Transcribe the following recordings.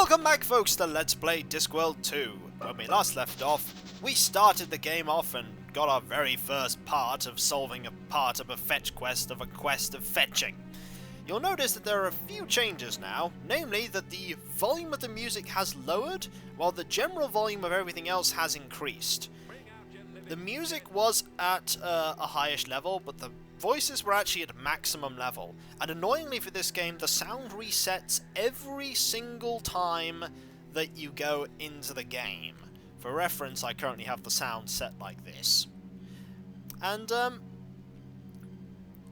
Welcome back, folks, to Let's Play Discworld 2. When we last left off, we started the game off and got our very first part of solving a part of a fetch quest of a quest of fetching. You'll notice that there are a few changes now, namely that the volume of the music has lowered, while the general volume of everything else has increased. The music was at a highish level, but the voices were actually at maximum level, and annoyingly for this game, the sound resets every single time that you go into the game. For reference, I currently have the sound set like this. And,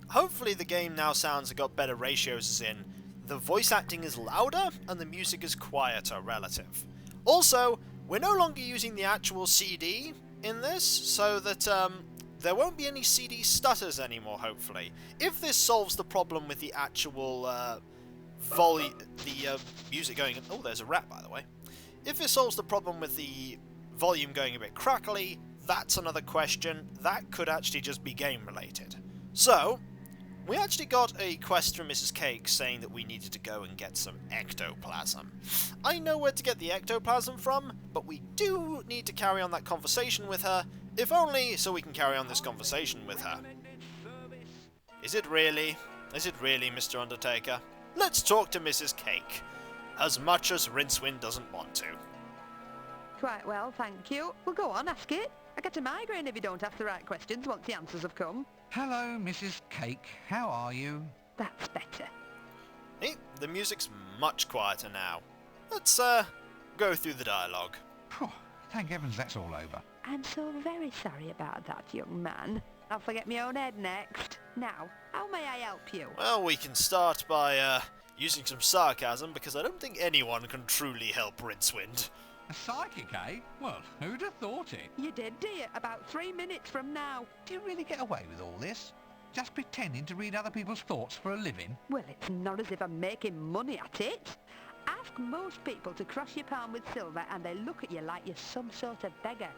hopefully the game now sounds like got better ratios, as in, the voice acting is louder, and the music is quieter, relative. Also, we're no longer using the actual CD in this, so that, there won't be any CD stutters anymore, hopefully. If this solves the problem with the actual, music going... Oh, there's a rat, by the way. If it solves the problem with the volume going a bit crackly, that's another question. That could actually just be game-related. So, we actually got a quest from Mrs. Cake saying that we needed to go and get some ectoplasm. I know where to get the ectoplasm from, but we do need to carry on that conversation with her, if only so we can carry on this conversation with her. Is it really? Is it really, Mr. Undertaker? Let's talk to Mrs. Cake. As much as Rincewind doesn't want to. Quite well, thank you. Well, go on, ask it. I get a migraine if you don't ask the right questions once the answers have come. Hello, Mrs. Cake. How are you? That's better. Hey, the music's much quieter now. Let's, go through the dialogue. Phew, thank heavens that's all over. I'm so very sorry about that, young man. I'll forget my own head next. Now, how may I help you? Well, we can start by, using some sarcasm, because I don't think anyone can truly help Rincewind. A psychic, eh? Well, who'd have thought it? You did, dear. About 3 minutes from now. Do you really get away with all this? Just pretending to read other people's thoughts for a living? Well, it's not as if I'm making money at it. Ask most people to cross your palm with silver and they look at you like you're some sort of beggar.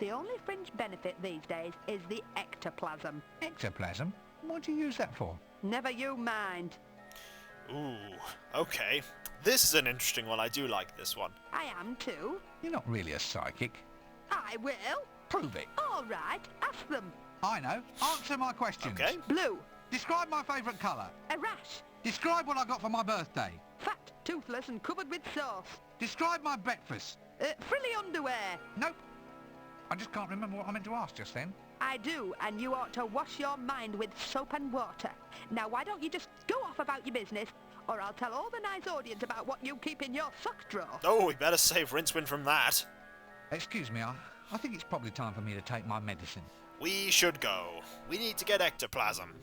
The only fringe benefit these days is the ectoplasm. Ectoplasm? What do you use that for? Never you mind. Ooh, okay. This is an interesting one. I do like this one. I am too. You're not really a psychic. I will. Prove it. All right, ask them. I know. Answer my questions. Okay. Blue. Describe my favourite colour. A rash. Describe what I got for my birthday. Fat, toothless and covered with sauce. Describe my breakfast. Frilly underwear. Nope. I just can't remember what I meant to ask just then. I do, and you ought to wash your mind with soap and water. Now, why don't you just go off about your business, or I'll tell all the nice audience about what you keep in your sock drawer. Oh, we better save Rincewind from that. Excuse me, I think it's probably time for me to take my medicine. We should go. We need to get ectoplasm.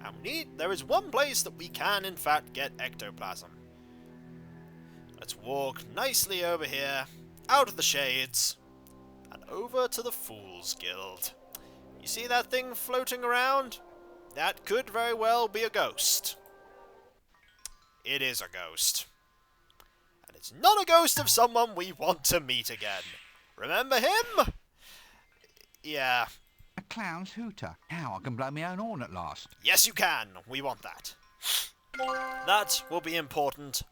And there is one place that we can, in fact, get ectoplasm. Let's walk nicely over here, out of the shades, and over to the Fool's Guild. You see that thing floating around? That could very well be a ghost. It is a ghost. And it's not a ghost of someone we want to meet again. Remember him? Yeah. A clown's hooter. Now I can blow my own horn at last. Yes, you can. We want that. That will be important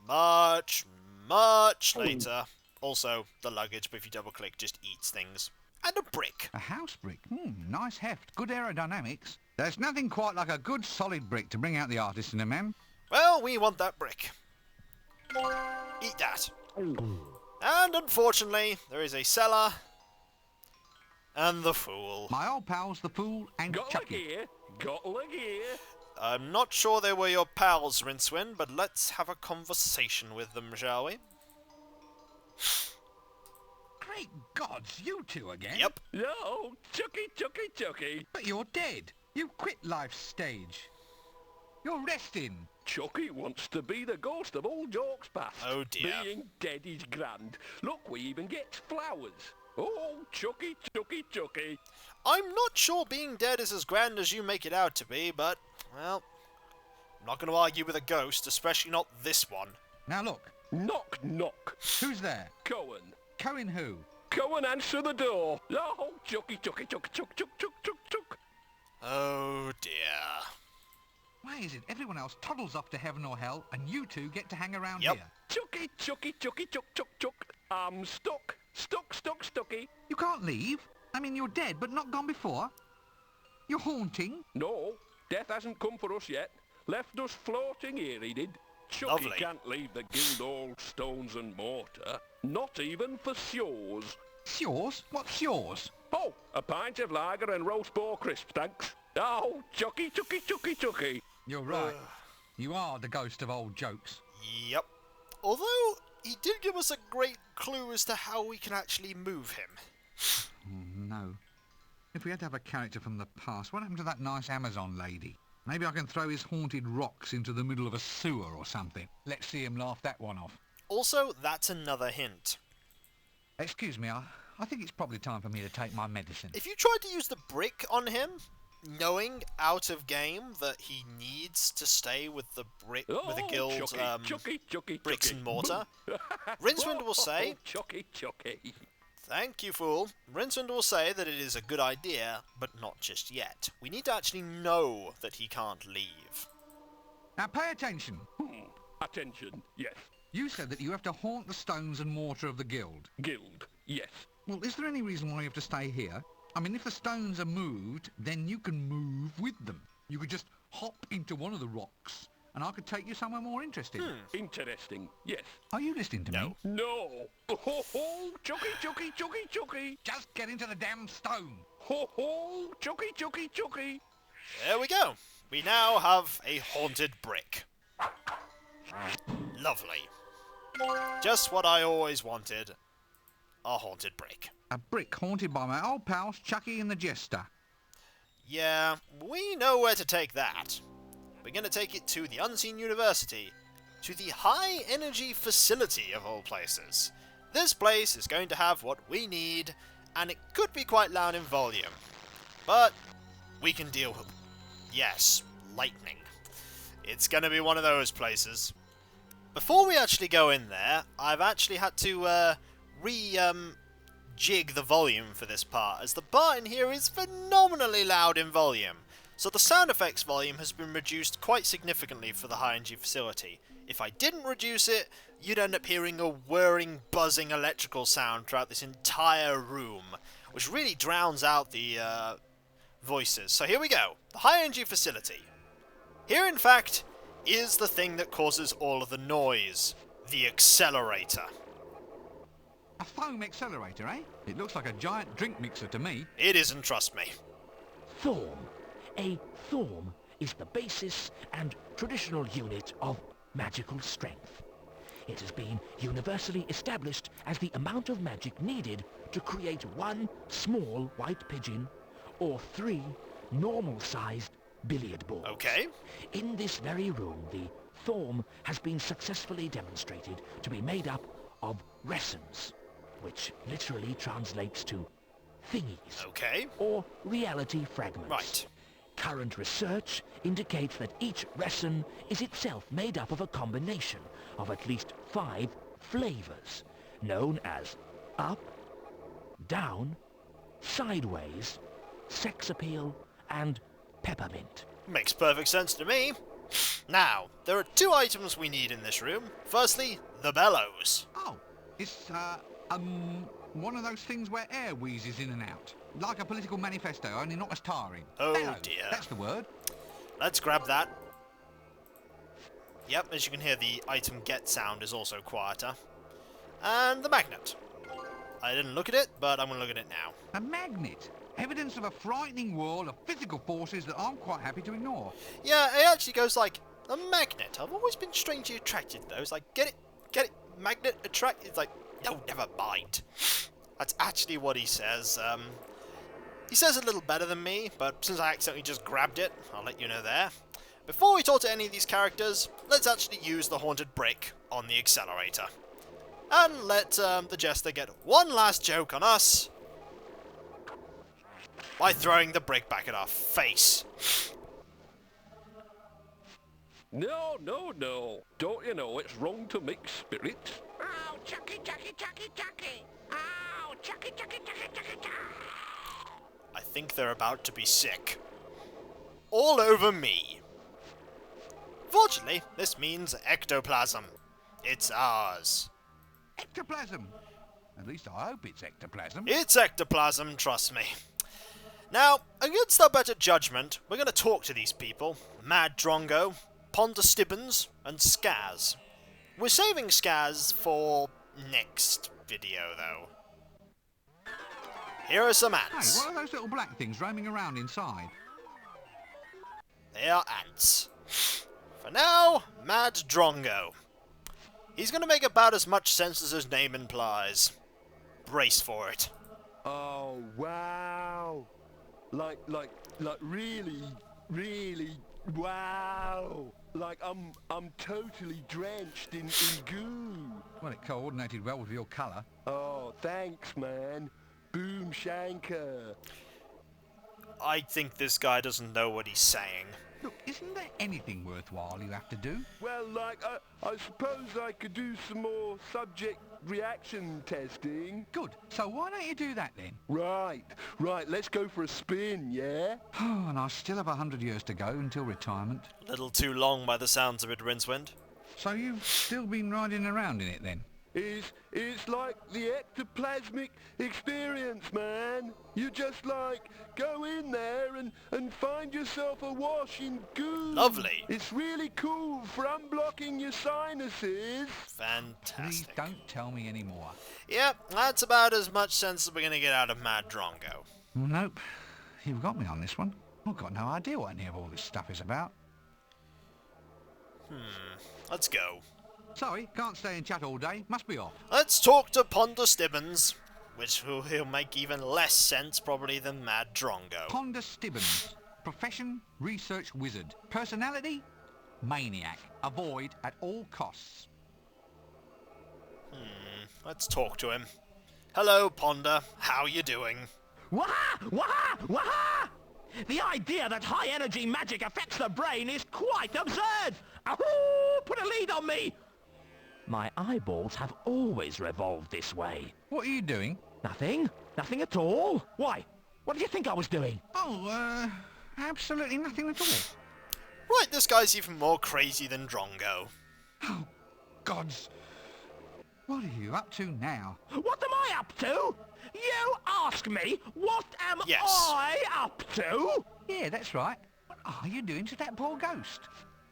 much, much later. Also, the luggage, but if you double-click, just eats things. And a brick. A house brick? Nice heft. Good aerodynamics. There's nothing quite like a good solid brick to bring out the artist in a man. Well, we want that brick. Eat that. And unfortunately, there is a cellar and the Fool. My old pals, the Fool and Chucky. Got leg here. I'm not sure they were your pals, Rincewind, but let's have a conversation with them, shall we? Great gods, you two again? Yep. No, Chucky. But you're dead. You quit life's stage. You're resting. Chucky wants to be the ghost of old York's past. Oh dear. Being dead is grand. Look, we even get flowers. Oh, Chucky. I'm not sure being dead is as grand as you make it out to be, but, well, I'm not going to argue with a ghost, especially not this one. Now look. Knock. Who's there? Cohen. Cohen who? Go and answer the door. Oh, Chucky. Oh dear. Why is it everyone else toddles off to heaven or hell and you two get to hang around Yep. here? Chucky, chucky, chucky, chuck, chuck, chuck. I'm stuck. Stuck, stuck, stucky. You can't leave. I mean, you're dead, but not gone before. You're haunting. No, death hasn't come for us yet. Left us floating here, he did. Chucky Lovely. can't leave the Guildhall stones and mortar. Not even for shows. It's yours? What's yours? Oh, a pint of lager and roast boar crisps, thanks. Oh, Chucky, Chucky, Chucky, Chucky. You're right. You are the ghost of old jokes. Yep. Although, he did give us a great clue as to how we can actually move him. Oh, no. If we had to have a character from the past, what happened to that nice Amazon lady? Maybe I can throw his haunted rocks into the middle of a sewer or something. Let's see him laugh that one off. Also, that's another hint. Excuse me, I think it's probably time for me to take my medicine. If you tried to use the brick on him, knowing out of game that he needs to stay with the brick, with the guild, Chucky, Chucky, Chucky, bricks Chucky. and mortar, Rincewind will say, Chucky, Chucky. "Thank you, fool." Rincewind will say that it is a good idea, but not just yet. We need to actually know that he can't leave. Now pay attention. Attention, yes. You said that you have to haunt the stones and mortar of the guild. Guild, yes. Well, is there any reason why you have to stay here? I mean, if the stones are moved, then you can move with them. You could just hop into one of the rocks, and I could take you somewhere more interesting. Interesting, yes. Are you listening to me? No. Ho, ho, Chucky, Chucky, Chucky, Chucky. Just get into the damn stone. Ho, ho, Chucky, Chucky, Chucky. There we go. We now have a haunted brick. Lovely. Just what I always wanted. A haunted brick. A brick haunted by my old pals Chucky and the Jester. Yeah, we know where to take that. We're going to take it to the Unseen University, to the High Energy Facility of all places. This place is going to have what we need, and it could be quite loud in volume. But we can deal with, yes, lightning. It's going to be one of those places. Before we actually go in there, I've actually had to jig the volume for this part, as the part in here is phenomenally loud in volume. So the sound effects volume has been reduced quite significantly for the high energy facility. If I didn't reduce it, you'd end up hearing a whirring, buzzing electrical sound throughout this entire room, which really drowns out the voices. So here we go, the high energy facility. Here, in fact, is the thing that causes all of the noise, the accelerator. A foam accelerator, eh? It looks like a giant drink mixer to me. It isn't, trust me. Thorm. A thorm is the basis and traditional unit of magical strength. It has been universally established as the amount of magic needed to create one small white pigeon or 3 normal-sized billiard balls. Okay. In this very room, the thorm has been successfully demonstrated to be made up of resins, which literally translates to thingies, Okay. or reality fragments. Right. Current research indicates that each resin is itself made up of a combination of at least 5 flavors, known as up, down, sideways, sex appeal, and peppermint. Makes perfect sense to me. Now, there are 2 items we need in this room. Firstly, the bellows. Oh, it's, one of those things where air wheezes in and out. Like a political manifesto, only not as tiring. Oh, Bellows, dear. That's the word. Let's grab that. Yep, as you can hear, the item get sound is also quieter. And the magnet. I didn't look at it, but I'm going to look at it now. A magnet. Evidence of a frightening world of physical forces that I'm quite happy to ignore. Yeah, it actually goes like, a magnet. I've always been strangely attracted to those. Like, get it, magnet, attract. It's like, no, never mind. That's actually what he says. He says it a little better than me, but since I accidentally just grabbed it, I'll let you know there. Before we talk to any of these characters, let's actually use the haunted brick on the accelerator. And let the Jester get one last joke on us by throwing the brick back at our face. No, no, no. Don't you know it's wrong to mix spirits? Ow, Chucky, Chucky, Chucky, Chucky! Ow, Chucky, Chucky, Chucky, Chucky, Chucky! I think they're about to be sick. All over me. Fortunately, this means ectoplasm. It's ours. Ectoplasm! At least I hope it's ectoplasm. It's ectoplasm, trust me. Now, against our better judgment, we're going to talk to these people. Mad Drongo, Ponder Stibbons, and Skaz. We're saving Skaz for next video, though. Here are some Hey, ants. what are those little black things roaming around inside? They are ants. For now, Mad Drongo. He's going to make about as much sense as his name implies. Brace for it. Oh, wow. Like really, really, wow. Like, I'm totally drenched in goo. Well, it coordinated well with your colour. Oh, thanks, man. Boom shanker. I think this guy doesn't know what he's saying. Look, isn't there anything worthwhile you have to do? Well, like, I suppose I could do some more subject reaction testing. Good. So why don't you do that then? Right, let's go for a spin, yeah? And I still have 100 years to go until retirement. A little too long by the sounds of it, Rincewind. So you've still been riding around in it then? It's like the ectoplasmic experience, man. You just, like, go in there and find yourself awash in goo. Lovely. It's really cool for unblocking your sinuses. Fantastic. Please don't tell me any more. Yep, that's about as much sense as we're going to get out of Mad Drongo. Nope. You've got me on this one. I've got no idea what any of all this stuff is about. Let's go. Sorry, can't stay and chat all day. Must be off. Let's talk to Ponder Stibbons, which will make even less sense probably than Mad Drongo. Ponder Stibbons. Profession, research wizard. Personality, maniac. Avoid at all costs. Let's talk to him. Hello, Ponder. How you doing? Waha! Waha! Waha! The idea that high-energy magic affects the brain is quite absurd! Ahoo! Put a lead on me! My eyeballs have always revolved this way. What are you doing? Nothing. Nothing at all. Why? What did you think I was doing? Oh, absolutely nothing at all. Right, this guy's even more crazy than Drongo. Oh, gods. What are you up to now? What am I up to? You ask me, what am Yes. I up to? Yeah, that's right. What are you doing to that poor ghost?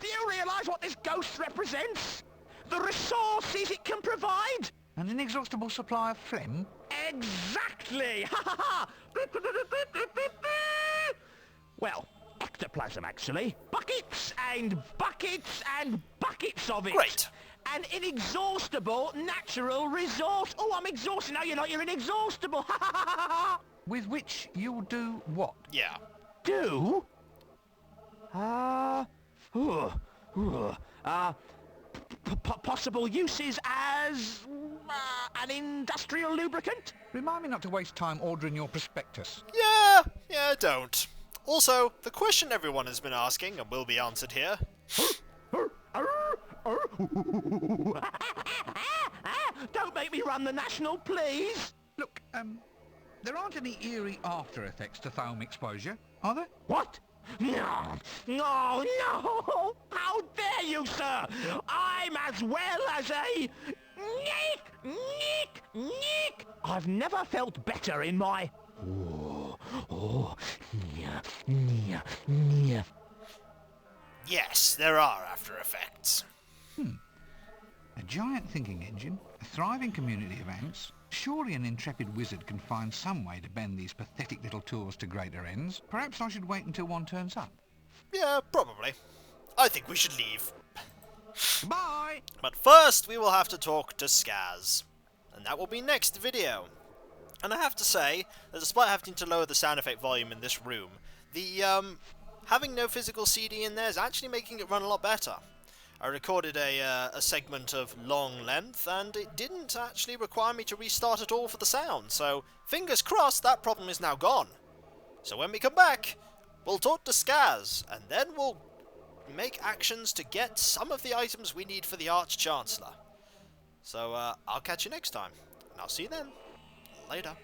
Do you realise what this ghost represents? The resources it can provide? An inexhaustible supply of phlegm? Exactly! Ha ha ha! Well, ectoplasm actually. Buckets and buckets and buckets of it. Great. An inexhaustible natural resource. Oh, I'm exhausted. No, you're not. You're inexhaustible. Ha ha ha ha ha! With which you'll do what? Yeah. Do? Possible uses as an industrial lubricant? Remind me not to waste time ordering your prospectus. Yeah, don't. Also, the question everyone has been asking and will be answered here. Don't make me run the national, please. Look, there aren't any eerie after effects to foam exposure, are there? What? No, no, no! How dare you, sir! I'm as well as a... Nick! I've never felt better in my... Yes, there are after effects. A giant thinking engine, a thriving community of ants. Surely an intrepid wizard can find some way to bend these pathetic little tools to greater ends. Perhaps I should wait until one turns up. Yeah, probably. I think we should leave. Bye! But first, we will have to talk to Skaz. And that will be next video. And I have to say, that despite having to lower the sound effect volume in this room, the, having no physical CD in there is actually making it run a lot better. I recorded a segment of long length, and it didn't actually require me to restart at all for the sound, so fingers crossed that problem is now gone. So when we come back, we'll talk to Skaz, and then we'll make actions to get some of the items we need for the Arch-Chancellor. So I'll catch you next time, and I'll see you then. Later.